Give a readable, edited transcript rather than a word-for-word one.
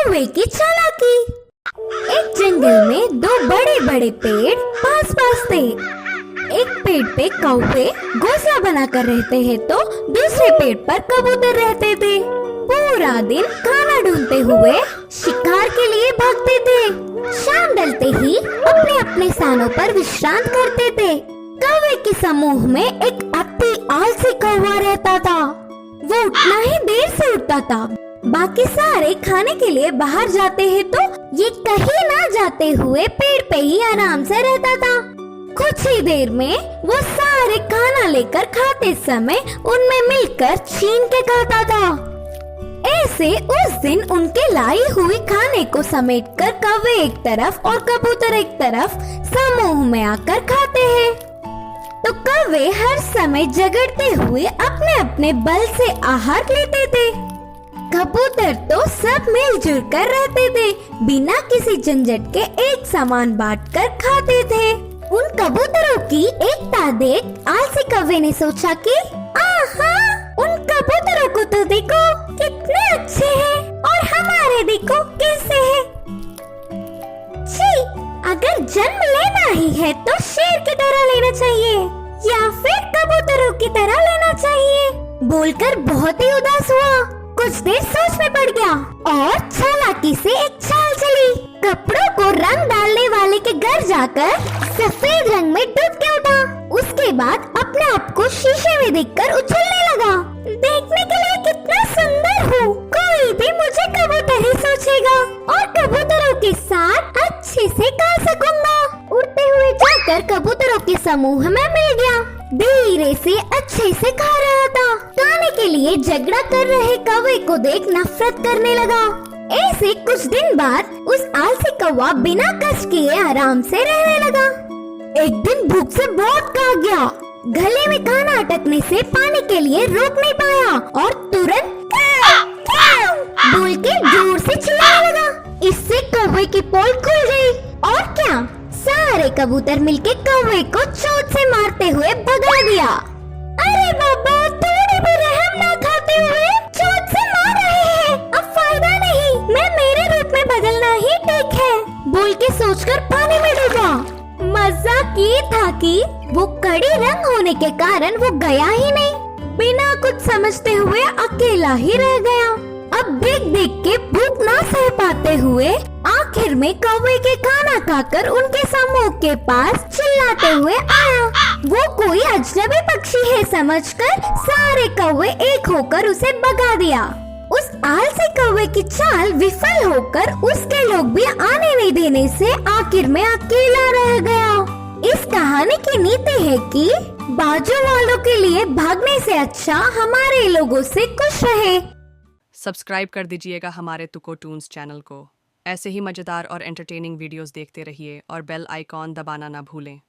कौवे की चालाकी। एक जंगल में दो बड़े बड़े पेड़ पास पास थे। एक पेड़ पे कौवे घोंसला बनाकर रहते हैं तो दूसरे पेड़ पर कबूतर रहते थे। पूरा दिन खाना ढूंढते हुए शिकार के लिए भागते थे। शाम ढलते ही अपने अपने स्थानों पर विश्राम करते थे। कौवे के समूह में एक अति आलसी कौवा रहता था। वो उठना ही देर से उठता था। बाकी सारे खाने के लिए बाहर जाते हैं तो ये कहीं ना जाते हुए पेड़ पे ही आराम से रहता था। कुछ ही देर में वो सारे खाना लेकर खाते समय उनमें मिलकर छीन के खाता था। ऐसे उस दिन उनके लाई हुई खाने को समेटकर कौवे एक तरफ और कबूतर एक तरफ समूह में आकर खाते हैं। तो कौवे हर समय झगड़ते हुए अपने अपने बल से आहार लेते थे। कबूतर तो सब मिलजुल कर रहते थे, बिना किसी झंझट के एक सामान बांटकर खाते थे। उन कबूतरों की एकता देख आलसी कौवे ने सोचा कि आहा, उन कबूतरों को तो देखो कितने अच्छे हैं और हमारे देखो कैसे हैं। छी, अगर जन्म लेना ही है तो शेर की तरह लेना चाहिए या फिर कबूतरों की तरह लेना चाहिए। बोलकर बहुत ही उदास हुआ। कुछ देर सोच में पड़ गया और चालाकी से एक चाल चली। कपड़ों को रंग डालने वाले के घर जाकर सफेद रंग में डूब के उठा। उसके बाद अपने आप को शीशे में देखकर उछलने लगा। देखने के लिए कितना सुंदर हूँ, कोई भी मुझे कबूतर ही सोचेगा और कबूतरों के साथ अच्छे से गा सकूंगा। उड़ते हुए जाकर कबूतरों के समूह में मिल गया। धीरे से अच्छे से खा रहा था। खाने के लिए झगड़ा कर रहे कौवे को देख नफरत करने लगा। ऐसे कुछ दिन बाद उस आलसी कौवा बिना कष्ट किए आराम से रहने लगा। एक दिन भूख से बहुत खा गया। गले में खाना अटकने से पानी के लिए रोक नहीं पाया और तुरंत बोल के जोर से चिल्लाने लगा। इससे कौवे की पोल खुल गई और क्या, सारे कबूतर मिलके कौवे को चोट से मारते हुए भगा दिया। अरे बाबा, थोड़ी भी रहम ना खाते हुए चोट से मार रहे हैं। अब फायदा नहीं, मैं मेरे रूप में बदलना ही ठीक है, बोल के सोचकर पानी में डूबा। मजाक ये था कि वो कड़ी रंग होने के कारण वो गया ही नहीं। बिना कुछ समझते हुए अकेला ही रह गया। अब देख देख के भूख ना सह पाते हुए आखिर में कौवे के खाना खाकर उनके समूह के पास चिल्लाते हुए आया। वो कोई अजनबी पक्षी है समझकर सारे कौवे एक होकर उसे भगा दिया। उस आलसी कौवे की चाल विफल होकर उसके लोग भी आने नहीं देने से आखिर में अकेला रह गया। इस कहानी की नीति है कि बाजू वालों के लिए भागने से अच्छा हमारे लोगों से खुश रहे। सब्सक्राइब कर दीजिएगा हमारे तुको टून्स चैनल को। ऐसे ही मज़ेदार और एंटरटेनिंग वीडियोस देखते रहिए और बेल आइकॉन दबाना ना भूलें।